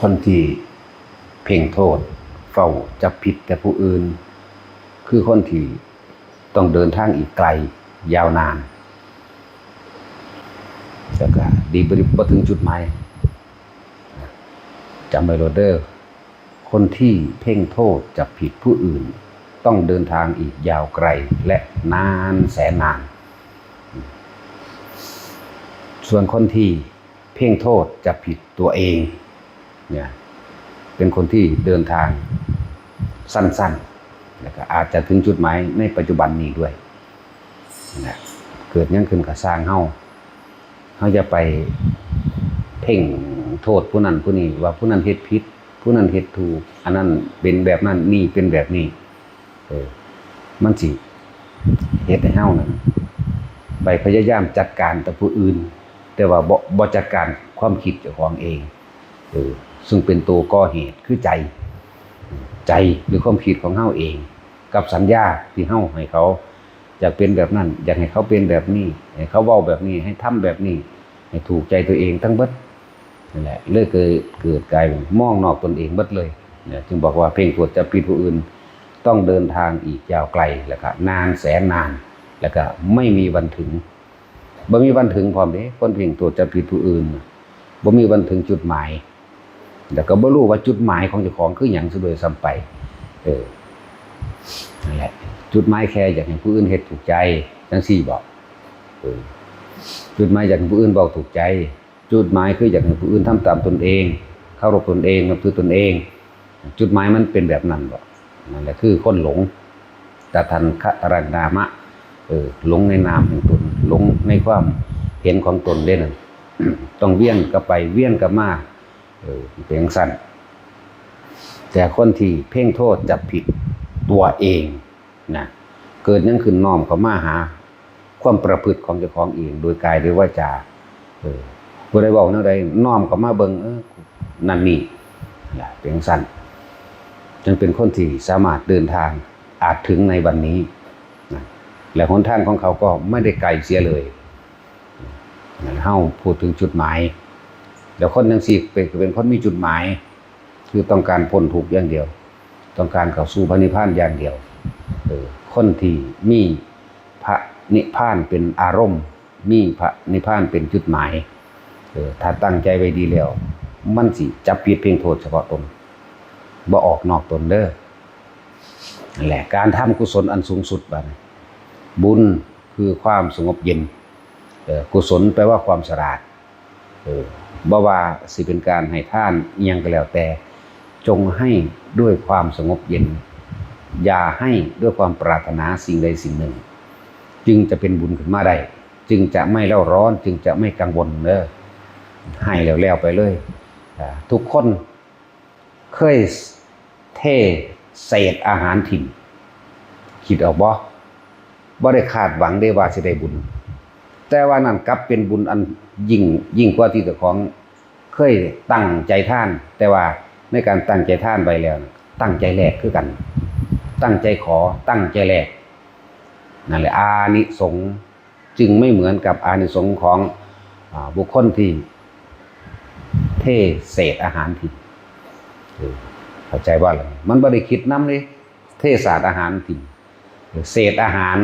คนที่เพ่งโทษเฝ้าจับผิดแต่ผู้อื่นคือคนที่ต้องเดินทางอีกไกลยาวนานแล้วก็ดีบริบทถึงจุดหมายจำไว้โรเดอร์คนที่เพ่งโทษจับผิดผู้อื่นต้องเดินทางอีกยาวไกลและนานแสนนานส่วนคนที่เพ่งโทษจับผิดตัวเองเนี่ยเป็นคนที่เดินทางสั้นๆแล้วก็อาจจะถึงจุดหมายในปัจจุบันนี้ด้วยนะเกิดยังขึ้นกับสร้างเฮาจะไปเพ่งโทษผู้นั้นผู้นี้ว่าผู้นั้นเฮ็ดผิดผู้นั้นเฮ็ดถูกอันนั้นเป็นแบบนั้นนี่เป็นแบบนี้มันสิเฮ็ดให้เฮานั้นไปพยายามจัดการแต่ผู้อื่นแต่ว่าบ่จัดการความคิดเจ้าของเองซึ่งเป็นตัวก่อเหตุคือใจหรือความคิดของเฮาเองกับสัญญาที่เฮาให้เขาอยากเป็นแบบนั้นอยากให้เขาเป็นแบบนี้ให้เขาเว้าแบบนี้ให้ทำแบบนี้ให้ถูกใจตัวเองทั้งเบิดนั่นแหละเลยเกิดกลายเป็นมองนอกตนเองเบิดเลยเนี่ยจึงบอกว่าเพ่งโทษจับผิดผู้อื่นต้องเดินทางอีกยาวไกลแล้วก็นานแสนนานแล้วก็ไม่มีวันถึงบ่มีวันถึงพร้อมเด้คนเพ่งโทษจับผิดผู้อื่นบ่มีวันถึงจุดหมายแล้วก็บ่รู้ว่าจุดหมายของเจ้าของคือหยังซะโดยซ้ำไปนั่นแหละจุดหมายแค่อยากให้ผู้อื่นเฮ็ดถูกใจจังซี่บอกจุดหมายอยากให้ผู้อื่นบอกถูกใจจุดหมายคืออยากให้ผู้อื่นทำตามตนเองเคารพตนเองนับถือตนเองจุดหมายมันเป็นแบบนั้นบ่นั่นแหละคือคนหลงตทันคตรณามะหลงในนามของตนหลงในความเห็นของตนเด้นั่น ต้องเวียนกลับไปเวียนกลับมาเป็นสั้นแต่คนที่เพ่งโทษจับผิดตัวเองนะเกิดยังขึ้นน้อมเข้ามาหาความประพฤติของเจ้าของเองโดยกายโดยวาจาผู้ใดบอกแนวใดน้อมเข้ามาเบิ่งนั่นนี่นะเป็นสั้นจึงเป็นคนที่สามารถเดินทางอาจถึงในวันนี้นะและหนทางของเขาก็ไม่ได้ไกลเสียเลยเฮาพูดถึงจุดหมายแล้วคนจังซี่เป็นคนมีจุดหมายคือต้องการพ้นทุกข์อย่างเดียวต้องการเข้าสู่พระนิพพานอย่างเดียวคนที่มีพระนิพพานเป็นอารมณ์มีพระนิพพานเป็นจุดหมายถ้าตั้งใจไว้ดีแล้วมันสิจับผิดเพ่งโทษเฉพาะตนบ่ออกนอกตนเด้อนั่นแหละการทำกุศลอันสูงสุดบัดนี้บุญคือความสงบเย็นกุศลแปลว่าความฉลาดบ่ว่าสิเป็นการให้ทานอิหยังก็แล้วแต่จงให้ด้วยความสงบเย็นอย่าให้ด้วยความปรารถนาสิ่งใดสิ่งหนึ่งจึงจะเป็นบุญขึ้นมาได้จึงจะไม่เล่าร้อนจึงจะไม่กังวลเด้อให้แล้วไปเลยทุกคนเคยเทเศษอาหารถิ่นคิดออกบ่ได้คาดหวังได้ว่าสิได้บุญแต่ว่านั่นกลับเป็นบุญอันยิ่งกว่าที่เจ้าของเคยตั้งใจท่านแต่ว่าในการตั้งใจท่านไปแล้วตั้งใจแลกคือกันตั้งใจขอตั้งใจแลกนั่นแหละอานิสงส์จึงไม่เหมือนกับอานิสงส์ของบุคคลที่เทเศษอาหารถิ่นเข้าใจว่าอะไรมันบ่ได้คิดนำเลยเทศาสตร์อาหารถิ่นเศษอาหาร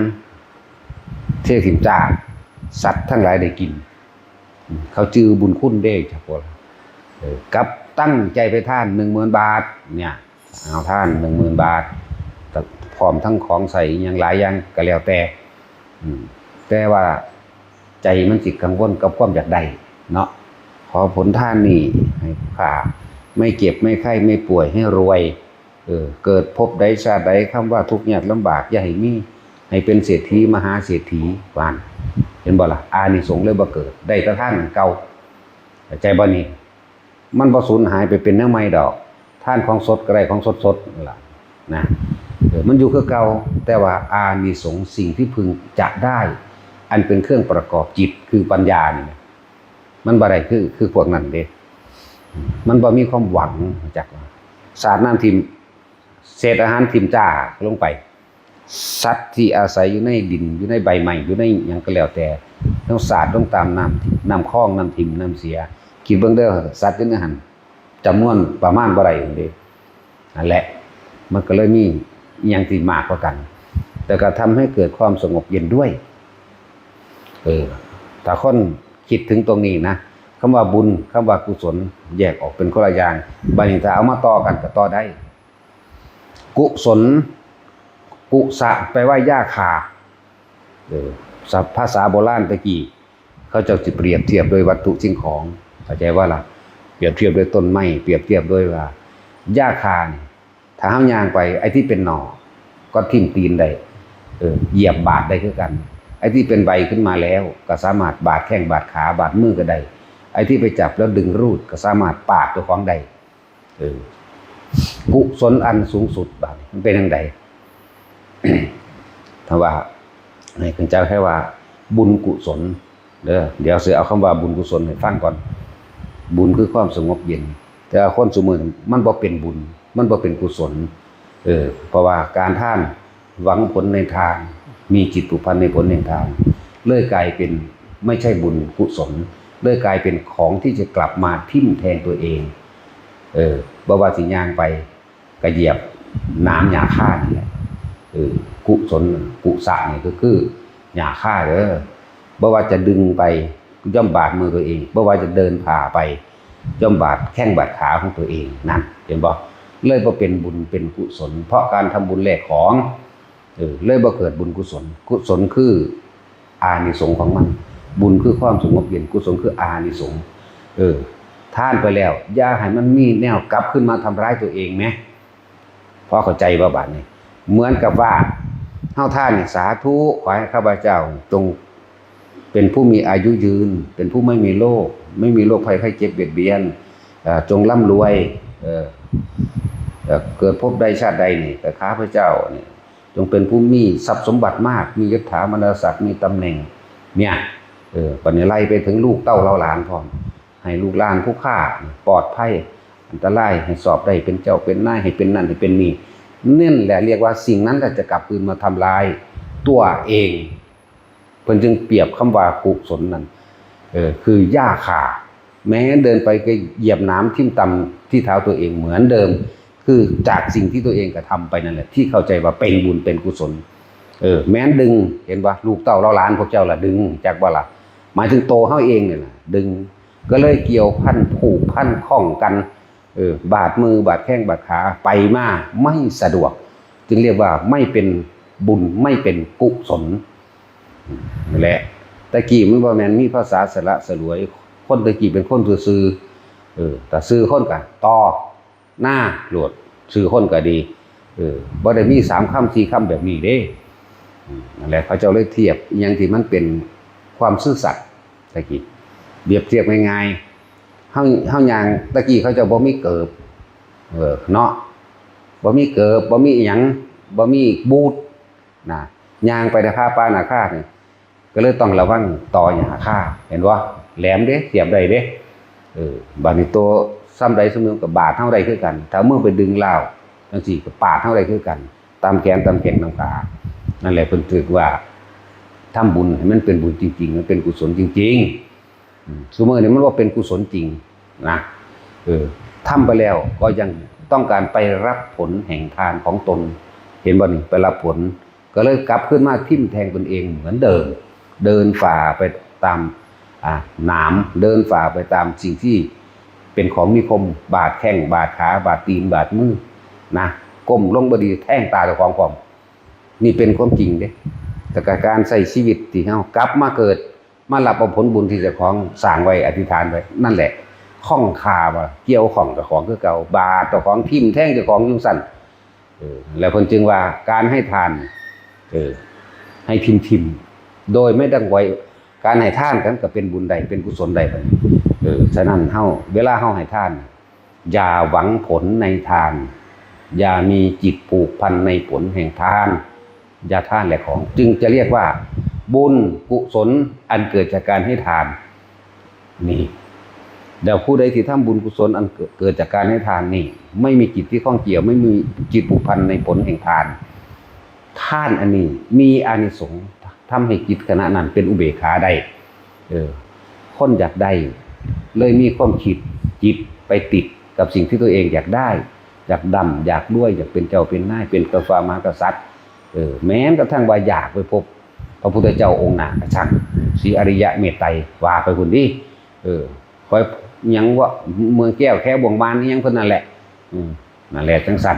เทถิ่นจ้าสัตว์ทั้งหลายได้กินเขาจือบุญคุณได้จ้ะพวกกับตั้งใจไปท่าน 10,000 บาทเนี่ยเอาท่าน 10,000 บาทพร้อมทั้งของใส่อย่างหลายอย่างก็แล้วแต่ว่าใจมันสิกังวลกับความอยากได้เนาะขอผลท่านนี่ให้ข้าไม่เจ็บไม่ไข้ไม่ป่วยให้รวยเกิดพบใดชาติใดคำว่าทุกข์ยากลำบากอย่าให้มีให้เป็นเศรษฐีมหาเศรษฐีวานเห็นบ่ล่ะอานิสงส์เลยบ่เกิดได้แต่ท่านเก่าใจบ่นี่มันบ่สูญหายไปเป็นแนวใหม่ดอกท่านของสดก็ได้ของสดล่ะนะมันอยู่คือเก่าแต่ว่าอานิสงส์สิ่งที่พึงจะได้อันเป็นเครื่องประกอบจิตคือปัญญานี่มันบ่ได้คือพวกนั้นเด้มันบ่มีความหวังจักสาดน้ำทิ่มเศษอาหารทิ่มจ้าลงไปสัตว์ที่อาศัยอยู่ในดินอยู่ในใบไม้อยู่ในหยังก็แล้วแต่ต้องสาดต้องตามน้ำคลองน้ำทิ่มน้ำเสียคิดเบิ่งเด้อสัตว์อยู่ในหั่น จำนวนประมาณบ่ได้จังซี่นั่นแหละมันก็เลยมีอหยังที่มากกว่ากันแต่ก็ทำให้เกิดความสงบเย็นด้วยถ้าคนคิดถึงตรงนี้นะคำว่าบุญคำว่ากุศลแยกออกเป็นคนละอย่างบัดนี้ถ้าเอามาต่อกันก็ต่อได้กุศลกุสะแปลว่าหญ้าคาศัพท์ภาษาโบราณตะกี้เขาจะเปรียบเทียบโดยวัตถุสิ่งของเข้าใจว่าล่ะเปรียบเทียบโดยต้นไม้เปรียบเทียบโดยว่าหญ้าคาถ้าเฮาย่างไปไอ้ที่เป็นหน่อก็ทิ่มตีนได้เหยียบบาดได้คือกันไอ้ที่เป็นใบขึ้นมาแล้วก็สามารถบาดแข้งบาดขาบาดมือก็ได้ไอ้ที่ไปจับแล้วดึงรูดก็สามารถปาดตัวของได้กุศลอันสูงสุดบาดมันเป็นจังได ถ้าว่าให้คุณเจ้าแค่ว่าบุญกุศลเดี๋ยวสิเอาคำว่าบุญกุศลให้ฟังก่อนบุญคือความสงบเย็นแต่คนสมมุติมันบ่เป็นบุญมันบ่เป็นกุศลเพราะว่าการท่านหวังผลในทางมีจิตผูกพันในผลแห่งทางเลยกลายเป็นไม่ใช่บุญกุศลเลยกลายเป็นของที่จะกลับมาทิ่มแทงตัวเองบ่ว่าสิย่างไปกระเหยียบน้ำหญ้าค่านี่แหละกุศลกุสะนี่ก็คือหญ้าค่าบ่ว่าจะดึงไปย่อมบาดมือตัวเองบ่ว่าจะเดินผ่าไปย่อมบาดแข้งบาดขาของตัวเองนั่นเห็นบ่เลยบ่เป็นบุญเป็นกุศลเพราะการทำบุญแลกของเลยบ่เกิดบุญกุศลกุศลคืออานิสงส์ของมันบุญคือความสงบเย็นกุศลคืออานิสงส์ท่านไปแล้วอย่าให้มันมีแนวกลับขึ้นมาทำร้ายตัวเองแม้พอเข้าใจบ่บาดนี้เหมือนกับว่าเฮาท่านสาธุขอให้ข้าพเจ้าจงเป็นผู้มีอายุยืนเป็นผู้ไม่มีโรคภัยไข้เจ็บเบียดเบียนจงร่ำรวยเกิดพบใดชาติใดนี่แต่ข้าพเจ้านี่จงเป็นผู้มีทรัพย์สมบัติมากมียศถามรศักดิ์มีตำแหน่งเนี่ยปัญญาไล่ไปถึงลูกเต้าเราหลานพร้อมให้ลูกหลานผู้ฆ่าปลอดภัยอันตรายให้สอบได้เป็นเจ้าเป็นนายให้เป็นนั่นให้เป็นนี่นั่นแหละเรียกว่าสิ่งนั้นจะกลับคืนมาทำลายตัวเองเพิ่นจึงเปรียบคำว่ากุศลนั้นคือหญ้าคาแม้เดินไปก็เหยียบน้ำทิ่มตำที่เท้าตัวเองเหมือนเดิมคือจากสิ่งที่ตัวเองกระทำไปนั่นแหละที่เข้าใจว่าเป็นบุญเป็นกุศลแม้นดึงเห็นว่าลูกเต้าเราหลานพวกเจ้าล่ะดึงจากว่าล่ะหมายถึงโตเฮาเองเนี่ยล่ะดึงก็เลยเกี่ยวพันผูกพันข้องกันบาดมือบาดแข้งบาดขาไปมาไม่สะดวกจึงเรียกว่าไม่เป็นบุญไม่เป็นกุศลนั่นแหละตะกี้มันบ่แม่นมีภาษาสละสลวยคนตะกี้เป็นคนซื่อแต่ซื่อคนก็ต่อหน้าโหลดซื่อคนก็ดีบ่ได้มี3คำ4คำแบบนี้เด้นั่นแหละเขาเจ้าเลยเทียบอหยังที่มันเป็นความซื่อสัตย์ตะกี้เปรียบเทียบง่ายๆเฮาย่างตะกี้เขาเจ้าบ่มีเกิบเนาะบ่มีเกิบบ่มีอีหยังบ่มีบูทนะย่างไปในค่าป้าหน้าค่านี่ก็เลยต้องระวังต่อหญ้าค่าเห็นบ่แหลมเด้เสียบได้เด้บาดนี้ตัวซ้ำใดซ้ำหนึ่งกับบาดเท่าใดคือกันถ้ามือไปดึงลาวจังซี่ก็ปาดเท่าใดคือกันตามแขนตามแข้งตามขานั่นแหละเพิ่นถือว่าทำบุญให้มันเป็นบุญจริงๆมันเป็นกุศลจริงๆซุมื้อนี้มันบ่เป็นกุศลจริงนะทำไปแล้วก็ยังต้องการไปรับผลแห่งทานของตนเห็นบ่นี่ไปรับผลก็เลยกลับขึ้นมาทิ่มแทงตนเองเหมือนเดิมเดินฝ่าไปตามหนามเดินฝ่าไปตามสิ่งที่เป็นของมีคมบาดแข้งบาดขาบาดตีนบาดมือนะก้มลงบ่ดีแทงตาเจ้าของพร้อมนี่เป็นความจริงเด้แต่การใช้ชีวิตที่เฮากลับมาเกิดมารับเอาผลบุญที่เจ้าของสร้างไว้อธิษฐานไว้นั่นแหละข้องคาบ่เกี่ยวข้องกับของคือเก่าบาดเจ้าของทิ่มแทงเจ้าของจังซั่นแล้วเพิ่นจึงว่าการให้ทานให้ทิมโดยไม่ดังไว้การให้ทานกันก็เป็นบุญใดเป็นกุศลใดไปฉะนั้นเฮาเวลาเฮาให้ทานอย่าหวังผลในทานอย่ามีจิตผูกพันในผลแห่งทานอย่าทานแหละของจึงจะเรียกว่าบุญกุศลอันเกิดจากการให้ทานนี่เดี๋ยวผู้ใดที่ทำบุญกุศลอันเกิดจากการให้ทานนี่ไม่มีจิตที่ข้องเกี่ยวไม่มีจิตผูกพันในผลแห่งทานทานอันนี้มีอานิสงส์ทำให้จิตขณะนั้นเป็นอุเบกขาได้คนอยากได้เลยมีความคิดจิตไปติด กับสิ่งที่ตัวเองอยากได้อยากดำอยากรวยอยากเป็นเจ้าเป็นนายเป็นกษัตริย์มหากษัตริย์แม้กระทั่งว่าอยากไปพบพระพุทธเจ้าองค์หน้ากระชังศรีอริยะเมตไตรว่าไปพุ่นดิคอยยังว่าเมืองแก้วแค่บ่วงบานนี่ยังเพิ่นนั่นแหละนั่นแหละจังสั่น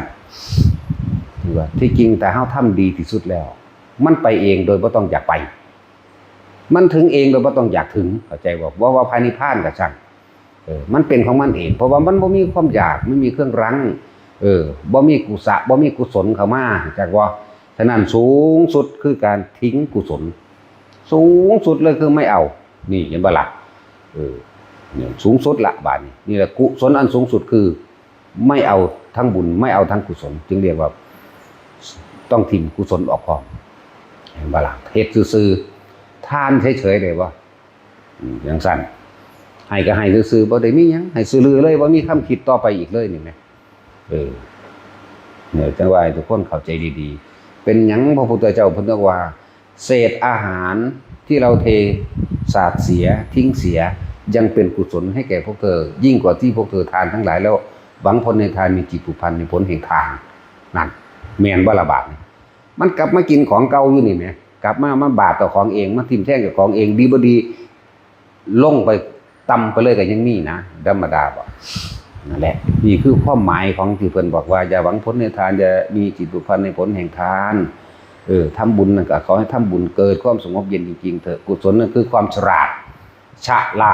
คือว่าที่จริงแต่เฮาทำดีที่สุดแล้วมันไปเองโดยบ่ต้องอยากไปมันถึงเองโดยบ่ต้องอยากถึงเข้าใจบ่ว่าภายในพานกระชังมันเป็นของมันเองเพราะว่ามันบ่มีความอยากไม่มีเครื่องรั้งบ่มีกุศลบ่มีกุศลเข้ามาจากว่าฉะนั้นสูงสุดคือการทิ้งกุศลสูงสุดเลยคือไม่เอานี่เห็นบ่ล่ะเนี่ยสูงสุดละบาดนี่แหละกุศลอันสูงสุดคือไม่เอาทั้งบุญไม่เอาทั้งกุศลจึงเรียกว่าต้องทิ้งกุศลออกพร้อมเห็นบ่ล่ะเฮ็ดซื่อๆทานเฉยๆเลยบ่อย่างสั้นให้ก็ให้ซื่อๆบ่ได้มีหยังให้ซื่อลือเลยบ่มีคำคิดต่อไปอีกเลยนี่แหมเนี่ยจังว่าทุกคนเข้าใจดีๆเป็นหยังพระพุทธเจ้าเพิ่นบอกว่าเศษอาหารที่เราเทสาดเสียทิ้งเสียยังเป็นกุศลให้แก่พวกเธอยิ่งกว่าที่พวกเธอทานทั้งหลายแล้วหวังผลในทานมีจิตผูกพันในผลแห่งทานนั่นแม่นบ่ละบาดมันกลับมากินของเก่าอยู่นี่แหมกลับมาบาดต่อของเองมาทิ่มแท่งกับของเองดีบ่ดีลงไปต่ำไปเลยก็ยังมีนะธรรมดาบ่นั่นแหละนี่คือความหมายของที่เพิ่นบอกว่าอย่าหวังผลในทานอย่ามีจิตผูกพันในผลแห่งทานทำบุญนั่นก็ขอให้ทำบุญเกิดความสงบเย็นจริงๆเถอะกุศลนั่นคือความฉลา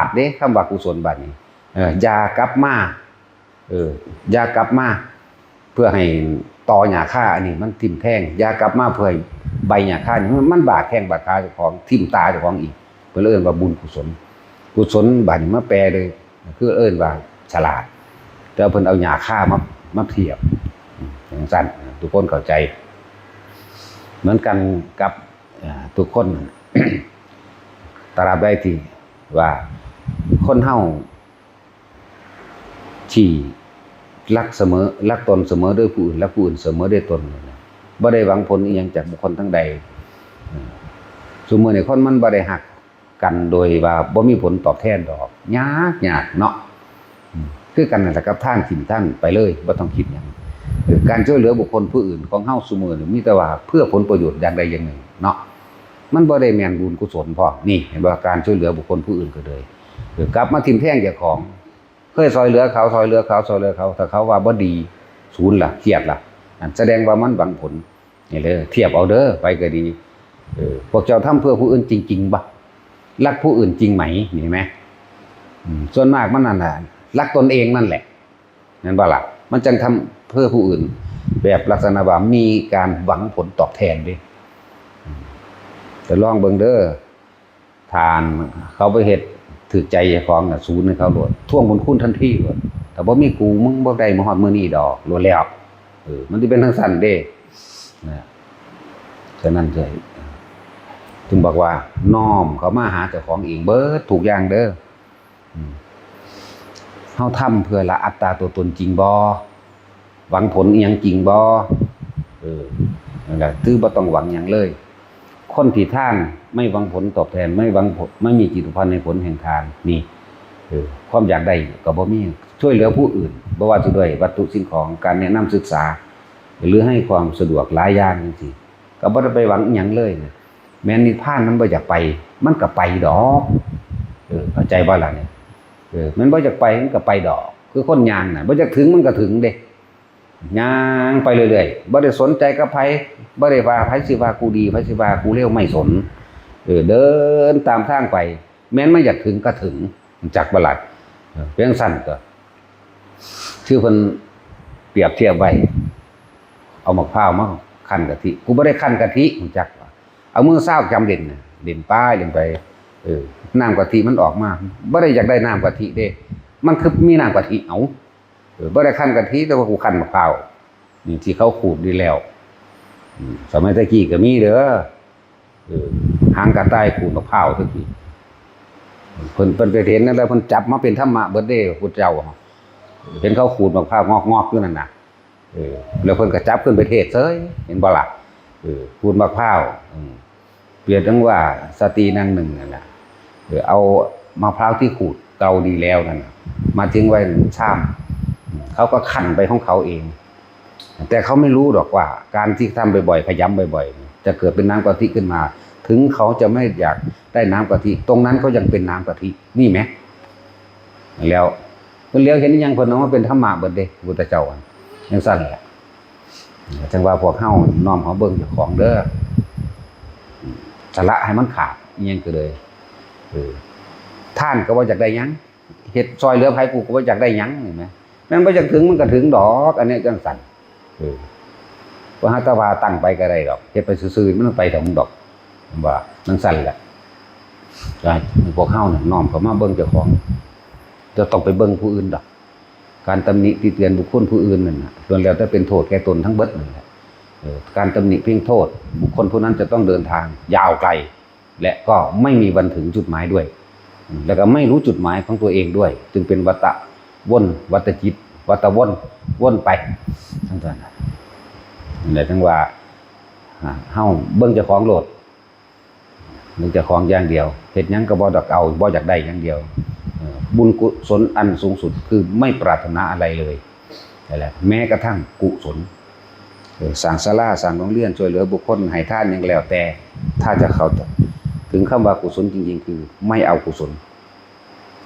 ดเด้คำว่ากุศลบัดนี้อย่ากลับมาอย่ากลับมาเพื่อให้ตอหญ้าค่าอันนี้มันทิ่มแทงอย่ากลับมาเพื่อให้ใบหญ้าค่านี่มันบาดแทงบาดขาเจ้าของทิ่มตาเจ้าของอีกเพิ่นเอิ้นว่าบุญกุศลบัดนี้มาแปลเลยคือเอิ้นว่าฉลาดแต่เพิ่นเอาหญ้าค่ามาเทียบอย่างสั้นทุกคนเข้าใจเหมือนกันกับทุกคน ตราบใดที่ว่าคนเฮาที่รักตนเสมอด้วยผู้อื่นและผู้อื่นเสมอด้วยตนบ่ได้หวังผลอีหยังจากบุคคลทั้งใดซุมื้อนี้คนมันบ่ได้ฮักกันโดยว่าบ่มีผลตอบแทนดอกยากเนาะคือกันนั่นแหละกับท่านถิ่นท่านไปเลยบ่ต้องคิดหยังการช่วยเหลือบุคคลผู้อื่นของเฮาซุมื้อนี้มีแต่ว่าเพื่อผลประโยชน์อย่างใดอย่างหนึ่งเนาะมันบ่ได้แม่นบุญกุศลพอนี่เห็นบ่การช่วยเหลือบุคคลผู้อื่นก็เลยกลับมาทิ่มแท่งเจ้าของเคยซอยเหลือเขาถ้าเขาว่าบ่ดีศูนย์ล่ะเครียดล่ะแสดงว่ามันหวังผลนี่เลยเทียบเอาเด้อไปก็ดีพวกเจ้าทำเพื่อผู้อื่นจริงๆบ่รักผู้อื่นจริงไหมเห็นมั้ยส่วนมากมันนั่นน่ะรักตนเองนั่นแหละนั่นบ่ล่ะมันจังทำเพื่อผู้อื่นแบบลักษณะว่ามีการหวังผลตอบแทนดิแต่ลองเบิ่งเด้อทานเขาไปเฮ็ดถือใจเจ้าของน่ะศูนย์ให้เขาโลดท่วงบุญคุณทันทีโลดถ้าบ่มีกูมึงบ่ได้มาฮอดมื้อนี้ดอกโลดแล้วมันสิเป็นทางสั้นเด้นะฉะนั้นจึงบอกว่าน้อมเขามาหาเจ้าของเองเบิดทุกอย่างเด้อเฮาทำเพื่อละอัตตาตัวตนจริงบ่หวังผลอีหยังจริงบ่นั่นแหละคือบ่ต้องหวังหยังเลยคนที่ท่านไม่หวังผลตอบแทนไม่หวังผลไม่มีจิตพันในผลแห่งทานนี่ความอยากได้ก็บ่มีช่วยเหลือผู้อื่นบ่ว่าจะด้วยวัตถุสิ่งของการแนะนำศึกษาหรือให้ความสะดวกหลายอย่างจังซี่ก็บ่ได้ไปหวังหยังเลยนะแม้นิพพานมันบ่อยากไปมันก็ไปดอกเข้าใจบ่ล่ะเนี่ยมันบ่อยากไปมันก็ไปดอกคือคนย่างน่ะบ่อยากถึงมันก็ถึงเด้ย่างไปเรื่อยๆบ่ได้สนใจกับไผบ่ได้ว่าไผสิว่ากูดีไผสิว่ากูเลวไม่สนเดินตามทางไปแม้นมันอยากถึงก็ถึงจักบ่ล่ะเพียงสั้นก็ชื่อเพิ่นเปรียบเทียบไว้เอามะพร้าวมาคั่นกะทิกูบ่ได้คั่นกะทิจักเอามือซ้าวจำเด่นน่ะเด่นป้ายลงไปน้ำกะทิมันออกมาบ่ได้อยากได้น้ำกะทิเด้มันคือมีน้ำกะทิเอาบ่ได้คั่นกะทิแต่ว่ากูคั่นมะพร้าวนี่ที่เขาขูดดีแล้วสมัยตะกี้ก็มีเด้อหางกระต่ายขูดมะพร้าวทุกทีเพิ่นไปเห็นนั่นแล้วเพิ่นจับมาเป็นธรรมะเบิดเด้พุทธเจ้าเห็นเขาขูดมะพร้าวงอกๆอยู่นั่นน่ะแล้วเพิ่นก็จับขึ้นไปเทศเฉยเห็นบ่ล่ะขูดมะพร้าวเปรียบดังว่าสตรีนางหนึ่งนั่นแหละเอามะพร้าวที่ขูดเก่าดีแล้วนั่นมาทิ้งไว้ชาม เขาก็ขันไปของเขาเองแต่เขาไม่รู้หรอกว่าการที่ทำบ่อยๆขย้ำบ่อยๆจะเกิดเป็นน้ำกะทิขึ้นมาถึงเขาจะไม่อยากได้น้ำกะทิตรงนั้นก็ยังเป็นน้ำกะทินี่ไหมแล้วเพิ่นเลี้ยวเห็นยังเพิ่นน้องว่าเป็นธรรมะเบิดเด้พุทธเจ้ายังสั่นแหละจังว่าพวกเฮาน้อมเฮาเบิ่งเจ้าของเด้อสละให้มันขาดอีหยังก็เลยท่านก็บ่อยากได้หยังเฮ็ดซอยเหลือไผกูก็บ่อยากได้หยังเห็นมั้ยแม่นบ่อยากถึงมันก็ถึงดอกอันนี้จังสั่นว่าหาตะว่าตั้งไปก็ได้ดอกเฮ็ดไปซื่อๆมันไปถึงดอกว่าจังสั่นแหละใช่พวกเฮาน่ะน้อมเข้ามาเบิ่งเจ้าของจะต้องไปเบิ่งผู้อื่นดอกการตำหนิติเตียนบุคคลผู้อื่นนั่นน่ะล้วนแล้วแต่เป็นโทษแก่ตนทั้งเบิดนั่นแหละการตำหนิเพียงโทษบุคคลผู้นั้นจะต้องเดินทางยาวไกลและก็ไม่มีวันถึงจุดหมายด้วยแล้วก็ไม่รู้จุดหมายของตัวเองด้วยจึงเป็นวัฏวนวัฏจิตวัฏวนไปทั้งนั้นนั่นแหละทั้งว่าเฮาเบิ่งเจ้าของโลดเบิ่งเจ้าของอย่างเดียวเฮ็ดหยังก็บ่อยากเอาบ่อยากได้อย่างเดียวบุญกุศลอันสูงสุดคือไม่ปรารถนาอะไรเลยนั่นแหละแม้กระทั่งกุศลสร้างศาลาสร้างโรงเรียนช่วยเหลือบุคคลให้ทานอย่างแล้วแต่ถ้าจะเข้าถึงคำว่ากุศลจริงๆคือไม่เอากุศล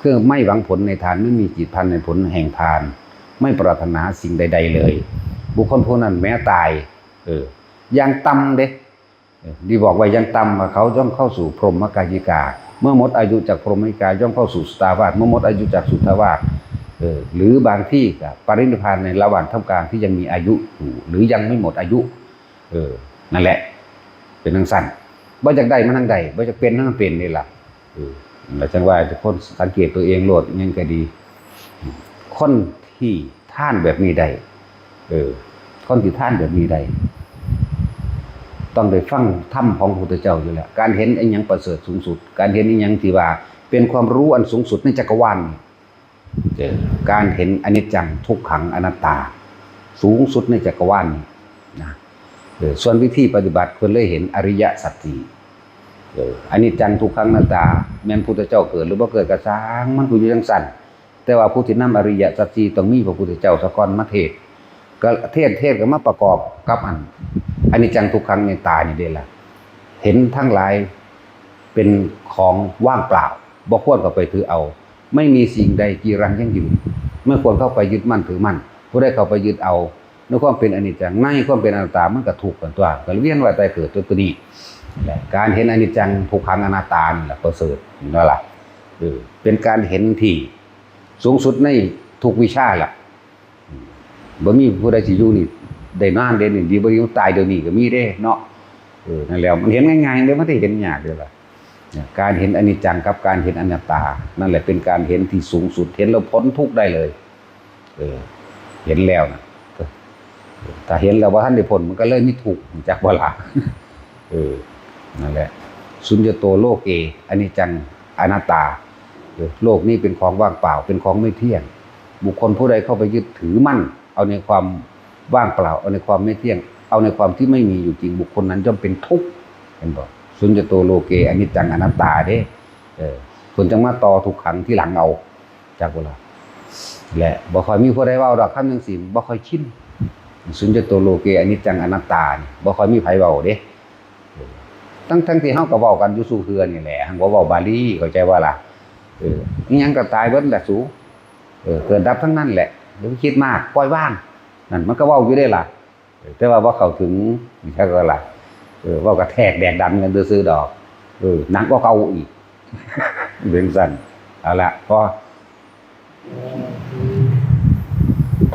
คือไม่หวังผลในทานไม่มีจิตพันในผลแห่งทานไม่ปรารถนาสิ่งใดๆเลยบุคคลผู้นั้นแม้ตายยังต่ำเด้ดีบอกไว้ยังต่ำว่าเขาย่อมเข้าสู่พรหมกายิกาเมื่อหมดอายุจากพรหมกายิกาย่อมเข้าสู่สุทธาวาสเมื่อหมดอายุจากสุทธาวาสหรือบางที่ก็ปรินิพพานในระหว่างท่ามกลางที่ยังมีอายุอยู่หรือยังไม่หมดอายุนั่นแหละเป็นทางสั้นบ่อยากได้มันทางใดบ่อยากเป็นทางเป็นนี่ล่ะแล้วจังว่าทุกคนสังเกตตัวเองโลดยังก็ดีคนที่ท่านแบบนี้ได้คนที่ท่านแบบนี้ได้ต้องได้ฟังธรรมของพระพุทธเจ้าอยู่แล้วการเห็นไอ้หยังประเสริฐสูงสุดการเห็นไอ้หยังที่ว่าเป็นความรู้อันสูงสุดในจักรวาลการเห็นอนิจจังทุกขังอนัตตาสูงสุดในจักรวาลนะส่วนวิธีปฏิบัติคนเลยเห็นอริยสัจสี่อนิจจังทุกขังอนัตตาแม้นพุทธเจ้าเกิดหรือบ่เกิดก็สร้างมันก็อยู่จังซั่นแต่ว่าผู้ที่นำอริยสัจสี่ต้องมีพระพุทธเจ้าซะก่อนมาเทศก็เทศก็มาประกอบกับอนิจจังทุกขังในตานี่เด้ล่ะเห็นทั้งหลายเป็นของว่างเปล่าบ่ควรเข้าไปถือเอาไม่มีสิ่งใดจีรังยั่งยืนไม่ควรเข้าไปยึดมั่นถือมั่นผู้ใดเข้าไปยึดเอาในความเป็นอนิจจังในความเป็นอนัตตามันก็ถูกกันตัวก็เวียนว่ายตายเกิดตัวนี้แหละการเห็นอนิจจังทุกขังอนัตตานี่แหละประเสริฐนั่นล่ะเป็นการเห็นที่สูงสุดในทุกวิชาล่ะบ่มีผู้ใดสิอยู่นี่ได้นานเด้นี่ดีบ่อยู่ตายเดี๋ยวนี้ก็มีเด้เนาะนั่นแล้วมันเห็นง่ายๆเด้มันได้เห็นยากเด้ล่ะการเห็นอนิจจังกับการเห็นอนัตตานั่นแหละเป็นการเห็นที่สูงสุดเห็นแล้วพ้นทุกข์ได้เลยเห็นแล้วนะถ้าเห็นแล้วว่าท่านได้พ้นมันก็เลยไม่ทุกข์จักบ่ล่ะนั่นแหละสุญญโตโลกเออนิจจังอนัตตาโลกนี้เป็นของว่างเปล่าเป็นของไม่เที่ยงบุคคลผู้ใดเข้าไปยึดถือมั่นเอาในความว่างเปล่าเอาในความไม่เที่ยงเอาในความที่ไม่มีอยู่จริงบุคคลนั้นย่อมเป็นทุกข์เห็นบ่สุญญโตโลเกอนิจจังอนัตตาเด้คนจังมาต่อทุกขังที่หลังเอาจากเวลาแหละบ่ค่อยมีผู้ใดเว้าดอกคำจังซี่บ่ค่อยชินสุญญโตโลเกอนิจจังอนัตตานี่บ่ค่อยมีไผเว้าเด้ทั้งที่เฮาก็เว้ากันอยู่สู่เฮือนี่แหละหังบ่เว้าบาลีเข้าใจว่าล่ะอีหยังก็ตายเบิดแหละสูเกิดดับทั้งนั้นแหละอย่าไปคิดมากปล่อยวางนั่นมันก็เว้าอยู่ได้ล่ะแต่ว่าบ่เข้าถึงแค่ก็ล่ะว่ากระแทกแดกดันกันซื่อๆดอกหนักก็เก่าอีกเป็นสั่นเอาละพอ